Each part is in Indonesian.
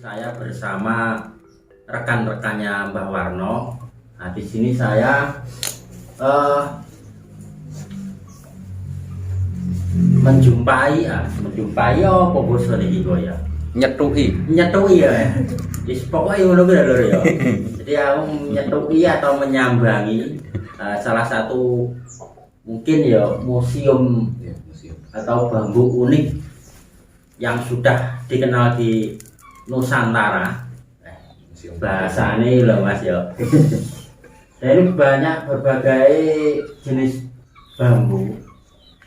saya bersama rekan-rekannya Mbah Warno. Nah, di sini saya menjumpai apa bosone iki kok ya? Nyetui ya. Wis pokoke ngono kuwi lho ya. Jadi aku nyetui atau menyambangi salah satu mungkin ya museum atau bambu unik yang sudah dikenal di Nusantara. Bahasanya loh Mas ya. Dan ini banyak berbagai jenis bambu.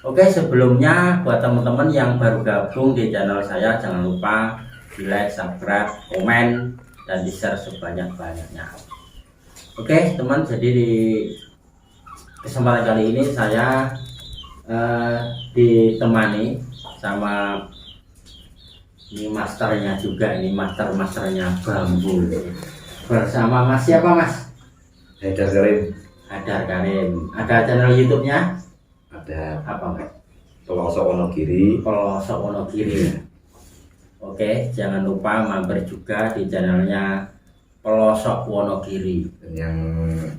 Oke, sebelumnya buat teman-teman yang baru gabung di channel saya, jangan lupa di like, subscribe, komen, dan di share sebanyak-banyaknya. Oke teman, jadi di kesempatan kali ini saya ditemani sama ini masternya juga, ini masternya bambu bersama Mas siapa Mas? Haidar Karim. Haidar Karim. Ada channel YouTube-nya? Ada. Apa Mas? Pelosok Wonogiri. Pelosok Wonogiri. Oke, jangan lupa mampir juga di channelnya Pelosok Wonogiri. Dan yang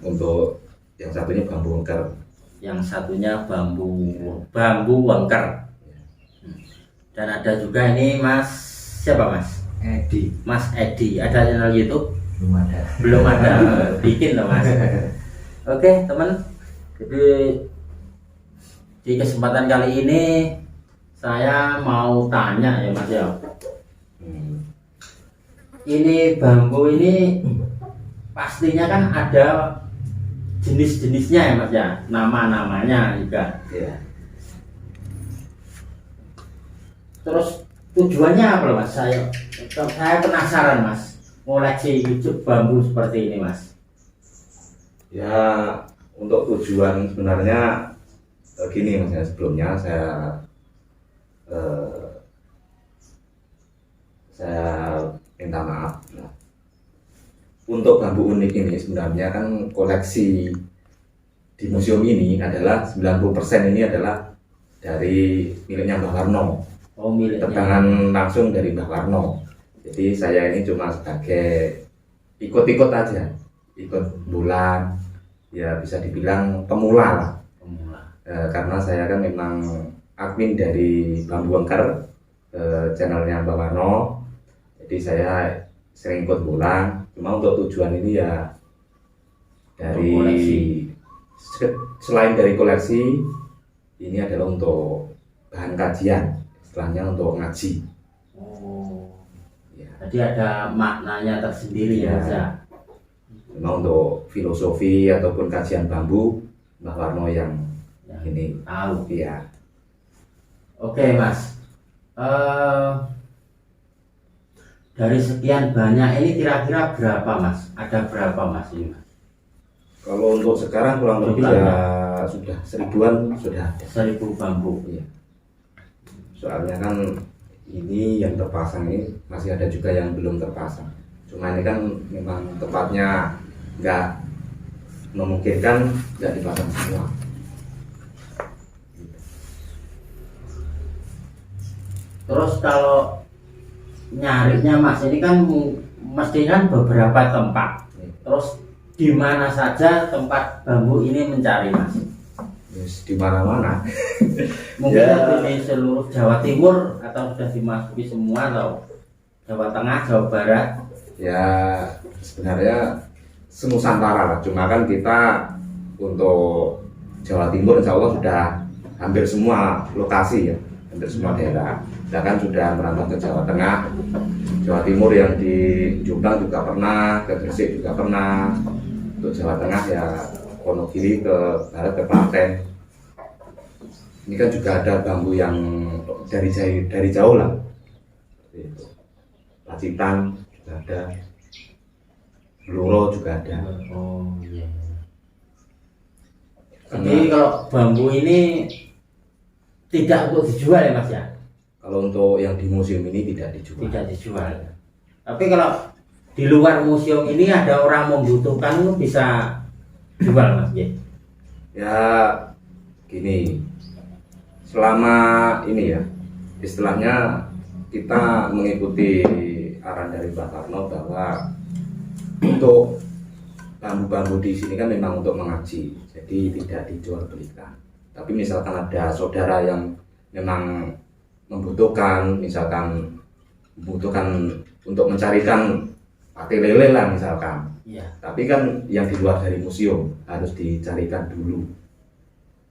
untuk yang satunya bambu wengker. Yang satunya bambu wengker. Dan ada juga ini Mas siapa Mas? Edi. Mas Edi. Ada channel YouTube? Belum ada. Belum ada. Bikin loh Mas. Oke teman. Jadi di kesempatan kali ini saya mau tanya ya Mas ya. Ini bambu ini pastinya kan ada jenis-jenisnya ya Mas ya, nama-namanya juga. Ya. Terus tujuannya apa Mas? Saya penasaran Mas, ngoleksi wujud bambu seperti ini Mas. Ya, untuk tujuan sebenarnya gini Mas ya, sebelumnya saya minta maaf. Nah, untuk bambu unik ini sebenarnya kan koleksi di museum ini adalah 90% ini adalah dari miliknya Mbah Warno. Oh, miliknya. Tebangan langsung dari Mbah Warno. Jadi saya ini cuma sebagai ikut-ikut aja, ikut bulan, ya bisa dibilang pemula lah. Karena saya kan memang admin dari Bambu Wengker, channelnya Mbah Warno. Jadi saya sering ikut bulan. Cuma untuk tujuan ini ya dari selain dari koleksi, ini adalah untuk bahan kajian, istilahnya untuk ngaji. Oh, ya. Jadi ada maknanya tersendiri ya. Memang untuk filosofi ataupun kajian bambu, Mbah Warno yang ini tahu. Iya. Oke Mas. Dari sekian banyak ini kira-kira berapa Mas? Ada berapa Mas ini Mas? Kalau untuk sekarang kurang lebih ya sudah 1000-an sudah ada. 1000 bambu. Iya. Soalnya kan ini yang terpasang ini masih ada juga yang belum terpasang. Cuma ini kan memang tempatnya nggak memungkinkan nggak dipasang semua. Terus kalau nyarinya Mas ini kan mesti kan beberapa tempat. Terus di mana saja tempat bambu ini mencari Mas? Yes, di mana-mana. Mungkin ya. Di seluruh Jawa Timur atau sudah dimasuki semua atau Jawa Tengah, Jawa Barat? Ya sebenarnya senusantara lah. Cuma kan kita untuk Jawa Timur insya Allah sudah hampir semua lokasi ya, hampir semua daerah. Kita kan sudah merambah ke Jawa Tengah, Jawa Timur yang di Jombang juga pernah, ke Gresik juga pernah. Untuk Jawa Tengah ya Wonogiri, ke barat ke Klaten. Ini kan juga ada bambu yang dari jauh lah. Pacitan juga ada, Bluro juga ada. Oh iya. Jadi kalau bambu ini tidak untuk dijual ya Mas ya? Kalau untuk yang di museum ini tidak dijual. Tidak dijual. Tapi kalau di luar museum ini ada orang membutuhkan bisa jual Mas ya? Ya gini, selama ini ya istilahnya kita mengikuti arahan dari Mbak Karno bahwa untuk bambu-bambu di sini kan memang untuk mengaji, jadi tidak dijual belikan. Tapi misalkan ada saudara yang memang membutuhkan, misalkan membutuhkan untuk mencarikan pate lele lah misalkan. Iya. Tapi kan yang di luar dari museum harus dicarikan dulu.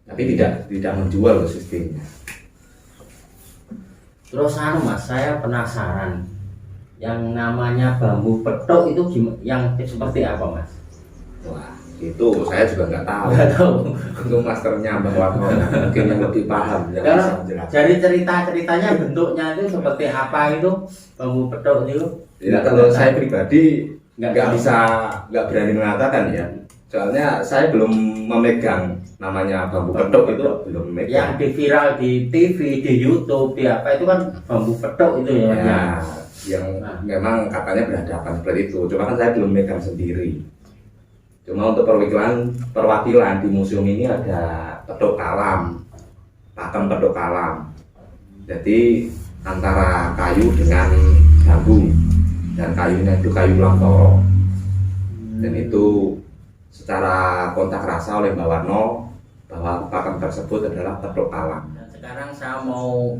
Tapi tidak menjual sistemnya. Terus Mas, saya penasaran. Yang namanya bambu petok itu yang seperti apa, Mas? Wah, itu saya juga nggak tahu. Nggak tahu. Untuk masternya bahwa mungkin yang lebih paham yang Karena bisa menjelaskan. dari cerita-ceritanya bentuknya itu seperti apa itu bambu petok itu? Ya, kalau saya pribadi Nggak nggak berani mengatakan ya. Soalnya saya belum memegang namanya bambu petok itu belum memegang. Yang di viral di TV, di YouTube, di apa itu kan bambu petok itu ya. Ya, yang memang katanya berhadapan seperti itu. Cuma kan saya belum megang sendiri. Cuma untuk perwakilan di museum ini ada petok kalam, pakem petok kalam. Jadi antara kayu dengan bambu, dan kayunya itu kayu lamtoro. Dan itu secara kontak rasa oleh Mbak Warno bahwa pakem tersebut adalah petok kalam. Dan sekarang saya mau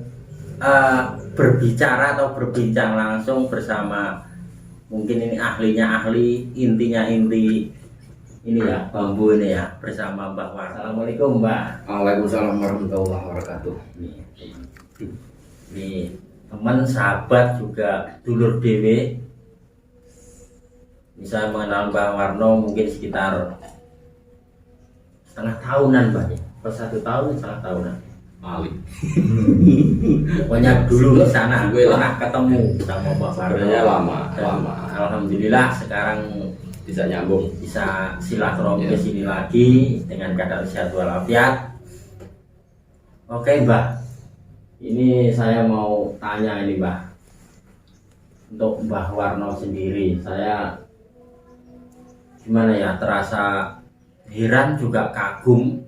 berbicara atau berbincang langsung bersama mungkin ini ahli, intinya inti ini ya bambu ini ya bersama Mbak Warno. Assalamualaikum Mbak. Waalaikumsalam warahmatullahi wabarakatuh. Ini teman sahabat juga dulur dewe. Bisa mengenal Mbak Warno mungkin sekitar setengah tahunan Mbak ya. Per 1 tahun setengah tahunan. Malik. Pokoknya dulu di sana pernah ketemu sama Mbak Warno. Sebenarnya lama. Alhamdulillah sekarang Bisa nyambung. bisa silaturahmi ke sini lagi dengan keadaan sehat walafiat. Oke Mbak, ini saya mau tanya ini Mbak, untuk Mbah Warno sendiri, saya gimana ya, terasa heran juga kagum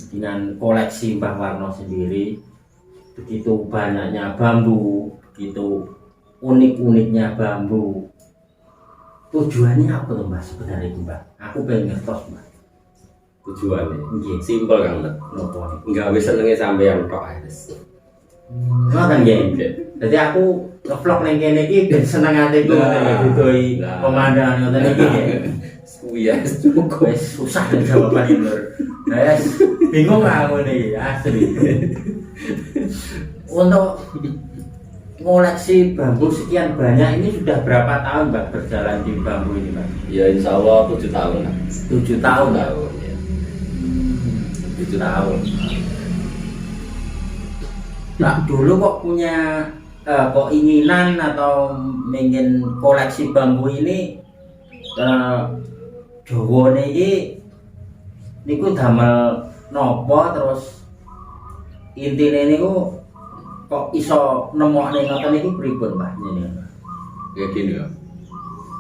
dengan koleksi Mbah Warno sendiri. Begitu banyaknya bambu, begitu unik-uniknya bambu. Tujuannya apa tuh Mbak sebenarnya Mbak? Aku pengen ngertos Mbak. Tujuannya Nggih. simpel kan Mbak. Nopo nih? Enggak bisa senenge sampean tok ae. Ngoten nggih. Jadi aku ngevlog ning kene iki ben seneng atiku didoi pemandangan ngoten iki nggih. Ya cukup. Wes susah jawaban iki Lur. Wes bingung aku nih asli. Untuk ngoleksi bambu sekian banyak ini sudah berapa tahun Mbak berjalan di bambu ini Mbak? Ya insya Allah 7 tahun lah. 7 tahun ya? Ya. 7 tahun. Nah, dulu kok punya keinginan atau ingin koleksi bambu ini Jawa niki niku damel nopo, terus intine niku kok iso nemokne ngoten niku pripun Mbah jenengan? Ya gini ya.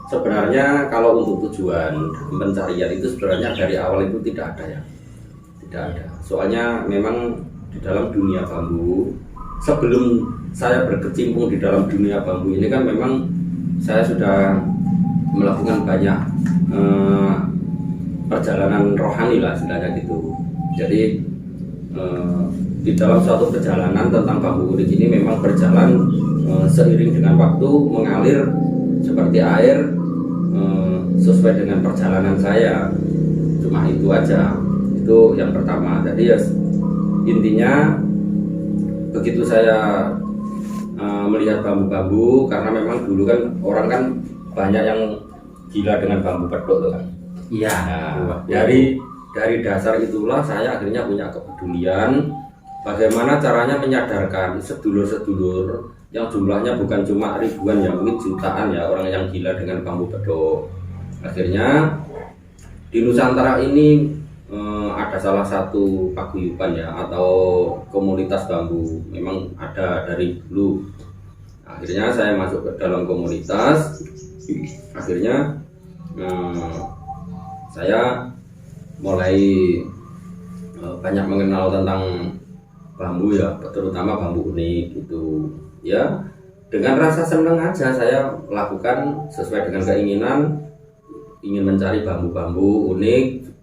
Sebenarnya kalau untuk tujuan pencarian itu sebenarnya dari awal itu tidak ada ya. Tidak ada. Soalnya memang di dalam dunia bambu, sebelum saya berkecimpung di dalam dunia bambu ini kan memang saya sudah melakukan banyak perjalanan rohani lah istilahnya gitu. Jadi di dalam suatu perjalanan tentang bambu unik ini memang berjalan seiring dengan waktu mengalir seperti air, sesuai dengan perjalanan saya. Cuma itu aja, itu yang pertama. Jadi ya intinya begitu saya melihat bambu-bambu, karena memang dulu kan orang kan banyak yang gila dengan bambu petok tuh kan. Iya. Nah, dari dasar itulah saya akhirnya punya kepedulian bagaimana caranya menyadarkan sedulur-sedulur yang jumlahnya bukan cuma ribuan ya, mungkin jutaan ya orang yang gila dengan bambu petok. Akhirnya di Nusantara ini ada salah satu paguyuban ya atau komunitas bambu, memang ada dari dulu. Akhirnya saya masuk ke dalam komunitas, akhirnya saya mulai banyak mengenal tentang bambu ya, terutama bambu unik gitu ya. dengan rasa senang aja saya lakukan sesuai dengan keinginan, ingin mencari bambu-bambu unik.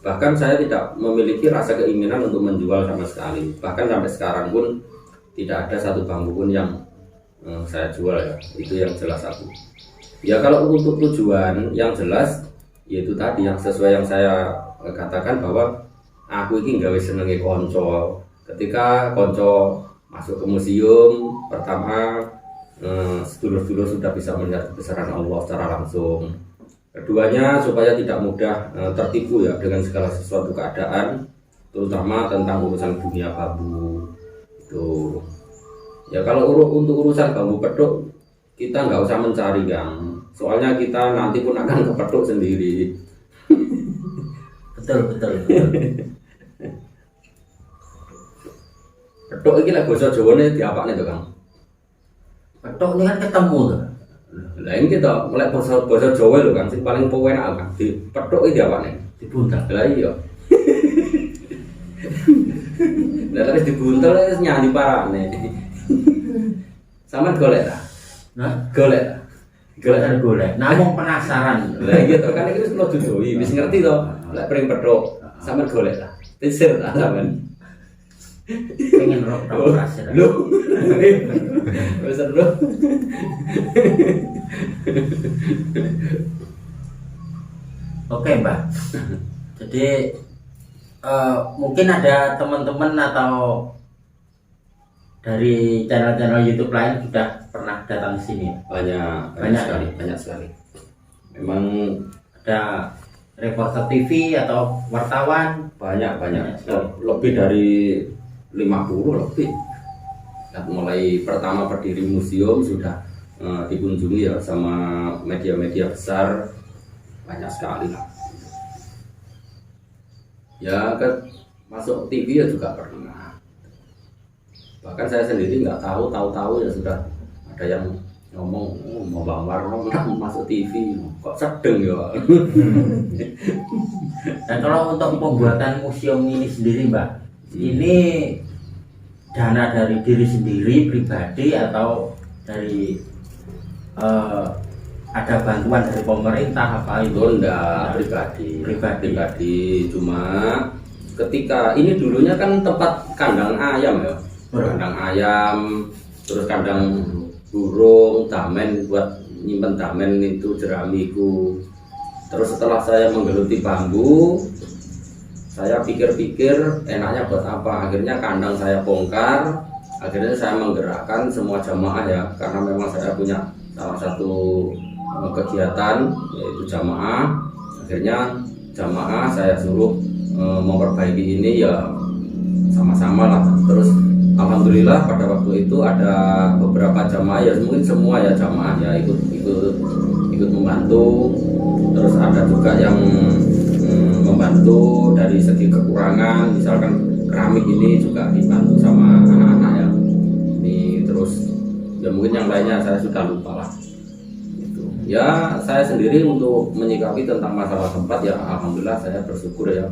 Bahkan saya tidak memiliki rasa keinginan untuk menjual sama sekali. Bahkan sampai sekarang pun tidak ada satu bambu pun yang saya jual ya. Itu yang jelas aku. Ya kalau untuk tujuan yang jelas, yaitu tadi yang sesuai yang saya katakan bahwa aku ini gawe senenge konco. Ketika konco masuk ke museum, pertama sedulur-sedulur sudah bisa melihat kebesaran Allah secara langsung. Keduanya supaya tidak mudah tertipu ya dengan segala sesuatu keadaan, terutama tentang urusan dunia bambu itu. Ya kalau untuk urusan bambu peduk kita nggak usah mencari Kang, soalnya kita nanti pun akan kepeduk sendiri. Betul. Peduk ini lah bahasa Jawane diapakne to Kang? Peduk ini kan ketemu tuh. Lah ini kita mulai bahasa Jawa lho Kang, sing paling enak Kang. Di peduk iki diapakne? Dibuntal. Lah iya. Lah terus dibuntel wis nyanyi parane. Sampeyan golek ta? Nah, Golek ta? golek. Namung penasaran. Lah iya to, kan iki wis kula dudohi, wis ngerti to. Lek pring peduk, sampeyan golek ta? Tisir ta sampeyan? Pengen rock rasa. Lho. Wis seru. Oke Mbak. Jadi mungkin ada teman-teman atau dari channel-channel YouTube lain sudah pernah datang ke sini. Banyak sekali. Memang Ada reporter TV atau wartawan. banyak. Lebih dari 50 lebih. Mulai pertama berdiri museum sudah dikunjungi ya sama media-media besar, banyak sekali lah. Ya masuk TV ya juga pernah. Bahkan saya sendiri nggak tahu ya sudah ada yang ngomong mau Bang Warno masuk TV, kok sedeng ya. Dan kalau untuk pembuatan museum ini sendiri Mbak, ini dana dari diri sendiri pribadi atau dari ada bantuan dari pemerintah apa itu? Itu enggak, pribadi. Cuma ketika ini dulunya kan tempat kandang ayam ya, kandang ayam, terus kandang burung, damen buat nyimpen damen itu jeramiku. Terus setelah saya menggeluti bambu, saya pikir-pikir enaknya buat apa, akhirnya kandang saya bongkar, akhirnya saya menggerakkan semua jamaah ya, karena memang saya punya salah satu kegiatan yaitu jamaah. Akhirnya jamaah saya suruh memperbaiki ini ya sama-sama lah. Terus alhamdulillah pada waktu itu ada beberapa jamaah ya, mungkin semua ya jamaah ya ikut membantu. Terus ada juga yang membantu dari segi kekurangan, misalkan keramik ini juga dibantu sama anak-anak ya. Ini terus ya mungkin yang lainnya saya sudah lupa lah. Gitu. Ya saya sendiri untuk menyikapi tentang masalah tempat ya alhamdulillah saya bersyukur ya.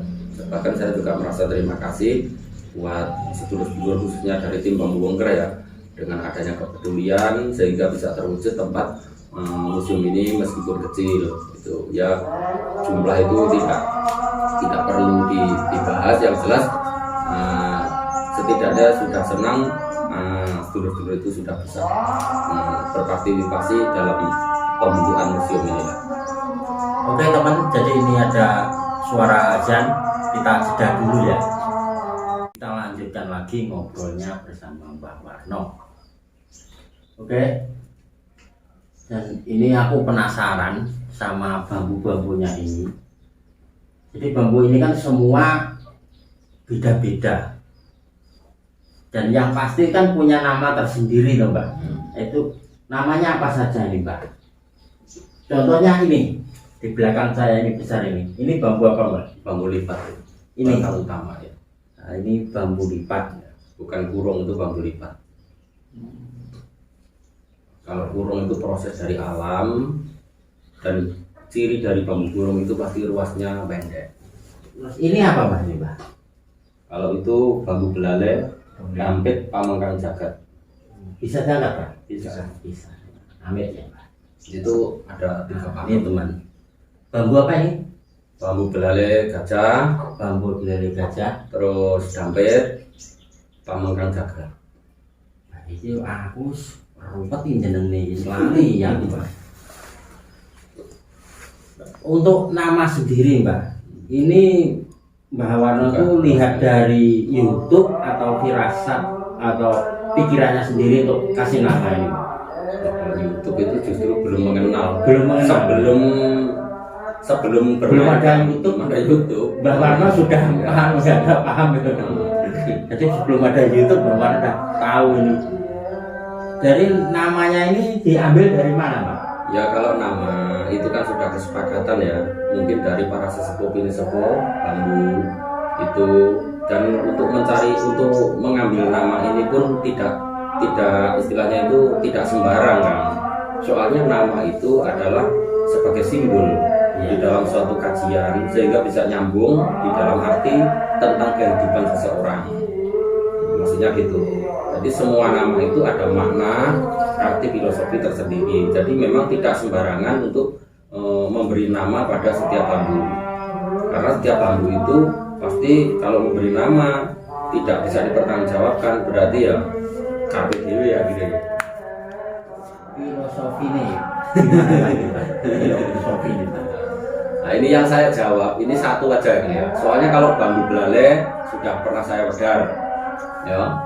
Bahkan saya juga merasa terima kasih buat sedulur-sedulur khususnya dari tim Bambu Wongker ya, dengan adanya kepedulian sehingga bisa terwujud tempat museum ini meskipun kecil itu ya, jumlah itu tidak perlu dibahas, yang jelas setidaknya sudah senang sedulur-sedulur itu sudah bisa berpartisipasi dalam pembentukan museum ini. Oke teman, jadi ini ada suara azan, kita jeda dulu ya. Kita lanjutkan lagi ngobrolnya bersama Mbak Warno. Oke. Dan ini aku penasaran sama bambu-bambunya ini. Jadi bambu ini kan semua beda-beda. Dan yang pasti kan punya nama tersendiri loh Mbak. Itu namanya apa saja nih Mbak? Contohnya ini di belakang saya ini besar ini. Ini bambu apa Mbak? Bambu lipat. Ini batang utama ya. Nah, ini bambu lipat. Bukan kurung, itu bambu lipat. Kalau kurung itu proses dari alam, dan ciri dari bambu kurung itu pasti ruasnya pendek. Terus ini apa Mbak ini Mbak? Kalau itu bambu belale, kampit, pamengkang jagat. Bisa diangkat Pak? Bisa. Bisa. Amit ya Pak. Itu ada 3 bambu. Ini teman. Bambu apa ini? Bambu belale gajah, Bambu belali gajah. terus dampit, pamengkang jagat. Nah, ini aku rumpet ini jenenge lali ya Pak. Untuk nama sendiri Mbak, ini Mbak Warno itu lihat dari YouTube atau firasat atau pikirannya sendiri untuk kasih nama ini Mbak? Kalau YouTube itu justru belum mengenal. Sebelum Belum ada YouTube. ada YouTube. Mbak Warno sudah paham gitu. Jadi sebelum ada YouTube Mbak Warno sudah tahu ini. Dari namanya ini diambil dari mana Mbak? Ya kalau nama itu kan sudah kesepakatan ya, mungkin dari para sesepuh sepuh bambu itu, dan untuk mengambil nama ini pun tidak istilahnya itu tidak sembarang kan. Soalnya nama itu adalah sebagai simbol di dalam suatu kajian sehingga bisa nyambung di dalam arti tentang kehidupan seseorang. Maksudnya gitu. Jadi semua nama itu ada makna, arti filosofi tersendiri. Jadi memang tidak sembarangan untuk memberi nama pada setiap bambu. Karena setiap bambu itu pasti kalau memberi nama tidak bisa dipertanggungjawabkan, berarti ya carpe diem ya gitu. Filosofi nih. Filosofi nih. Nah ini yang saya jawab, ini satu aja ya. Soalnya kalau bambu belale sudah pernah saya wedar, ya.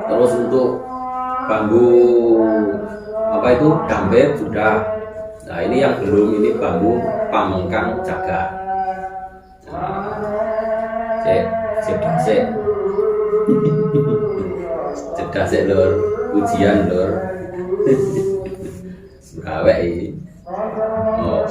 Terus untuk bambu apa itu dampit sudah. Nah ini yang belum, ini bambu pamengkang jagat. Nah, cek lur, ujian lur. Gawe iki. Oh.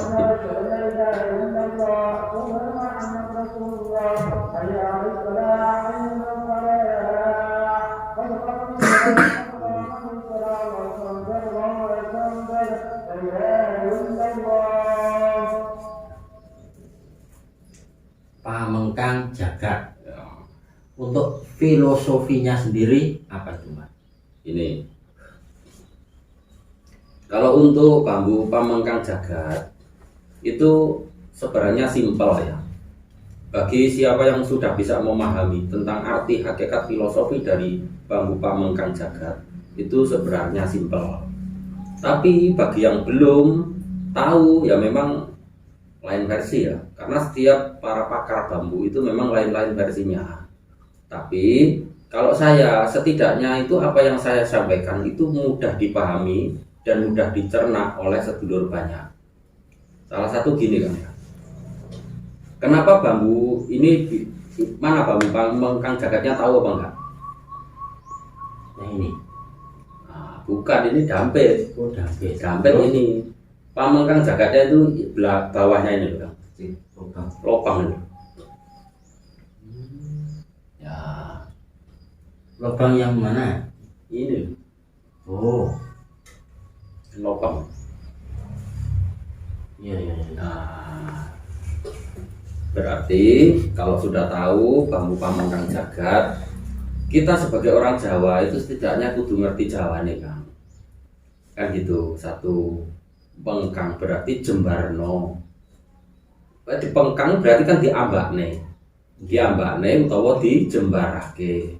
Pamengkang jagat. Untuk filosofinya sendiri apa itu Mas? Ini kalau untuk bambu pamengkang jagat itu sebenarnya simpel ya. Bagi siapa yang sudah bisa memahami tentang arti hakikat filosofi dari bambu pamengkang jagat, itu sebenarnya simpel. Tapi bagi yang belum tahu ya memang lain versi ya. Karena setiap para pakar bambu itu memang lain-lain versinya. Tapi kalau saya setidaknya itu apa yang saya sampaikan itu mudah dipahami dan mudah dicerna oleh sedulur banyak. Salah satu gini kan ya. Kenapa bambu ini mana bambu pamengkang jagatnya tahu apa enggak? Yang ini. Nah, bukan, ini dampit. Oh, dampit. Dampit ini. Pamengkang jagatnya itu bawahnya ini loh. Lopang ini. Ya. Lubang yang mana? Ini. Oh, Lopang. iya. Nah, berarti kalau sudah tahu bambu pamengkang jagat, kita sebagai orang Jawa itu setidaknya kudu ngerti Jawa nih Kang. Kan gitu. Satu, pengkang berarti jembarno. Di pengkang berarti kan diambakne utawa dijembarake.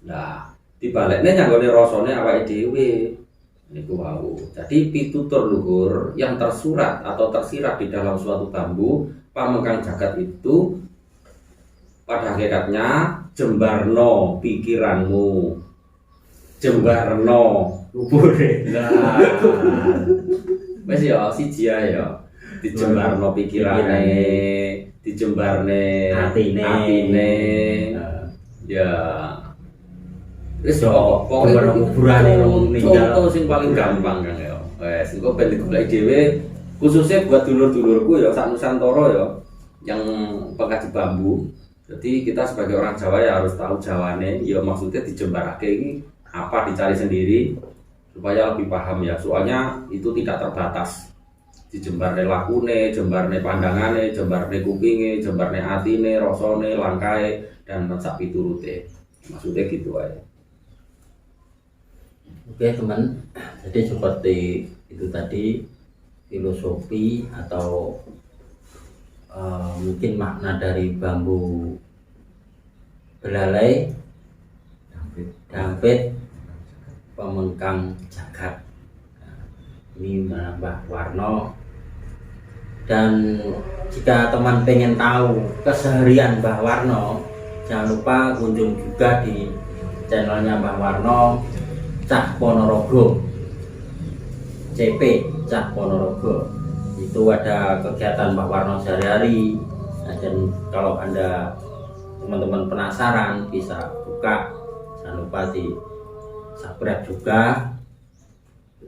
Nah, dibalekne nyanggone rasane awake dhewe. Niku wau. Jadi pitutur luhur yang tersurat atau tersirat di dalam suatu bambu pamengkang jagat itu pada hakikatnya jembarno pikiranmu, jembarno Kubure. nah wes ya siji ae ya dijembarno pikirane, dijembarne atine ya wis pokoknya kuburane contoh sing paling gampang Kang ya wes engko ben digoleki dhewe khususnya buat dulur-dulurku ya sak Nusantara ya yang pengkaji bambu. Jadi kita sebagai orang Jawa ya harus tahu Jawane ya, maksudnya dijembarake ini apa, dicari sendiri supaya lebih paham ya. Soalnya itu tidak terbatas. Dijembarne lakune, jembarne pandangane, jembarne kupinge, jembarne atine, rasane, langkae dan sak piturute. Maksudnya gitu aja. Oke teman, jadi seperti itu tadi filosofi atau mungkin makna dari bambu belalai, dampit, pemengkang jagat. Nah, ini menambah warna. Dan jika teman pengen tahu keseharian Mbah Warno, jangan lupa kunjung juga di channelnya Mbah Warno Cah Ponorogo, CP Cah Ponorogo. Itu ada kegiatan Mbah Warno sehari-hari. Nah, dan kalau Anda teman-teman penasaran bisa buka, jangan lupa di subscribe juga,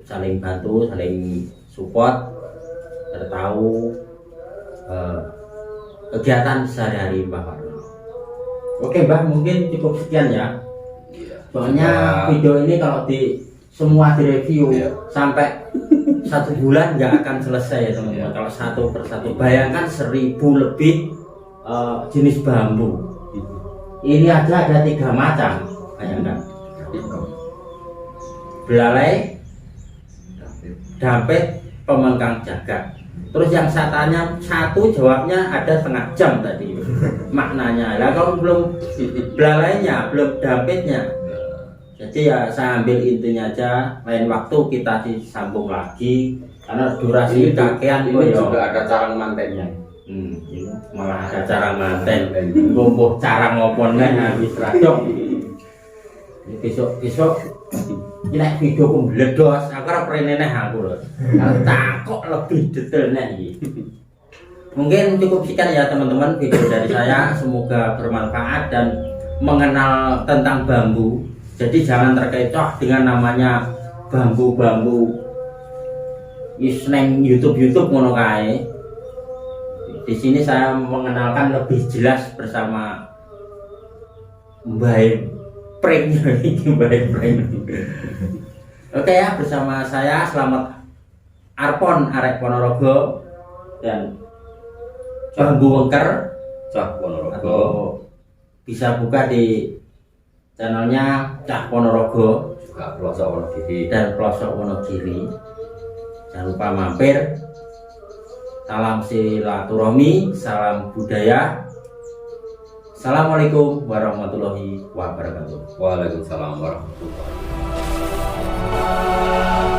saling bantu, saling support, tahu kegiatan sehari-hari Mbah Warno. Oke Mbah, mungkin cukup sekian ya. Soalnya video ini kalau semua direview sampai 1 bulan nggak akan selesai ya teman-teman. Kalau satu persatu, bayangkan 1000 lebih jenis bambu. Ini aja ada 3 macam, bayangkan. Belalai, dampit, pemengkang jagat. Terus yang saya tanya satu, jawabnya ada setengah jam tadi maknanya. Lah kalau belum belalainya, belum dampitnya. Jadi ya saya ambil intinya aja, lain waktu kita disambung lagi karena durasi kakean. Ini juga ada cara mantennya. Ini malah ada cara manten. Ngomong cara ngoponnya habis radok. Besok ini video aku meledos, aku ora preneneh aku lho. Takok lebih detailnya iki. Mungkin cukup sekian ya teman-teman video dari saya, semoga bermanfaat dan mengenal tentang bambu. Jadi jangan terkecoh dengan namanya bambu-bambu wis neng YouTube ngono kae. Di sini saya mengenalkan lebih jelas bersama Mbah Pring. Oke ya, bersama saya Selamat Arpon Arek Ponorogo dan Bambu Wengker Cah Ponorogo. Atau bisa buka di channelnya Cah Ponorogo Juga pelosok Wonogiri dan pelosok Wonogiri. Jangan lupa mampir. Salam silaturahmi, salam budaya. Assalamualaikum warahmatullahi wabarakatuh. Waalaikumsalam warahmatullahi wabarakatuh.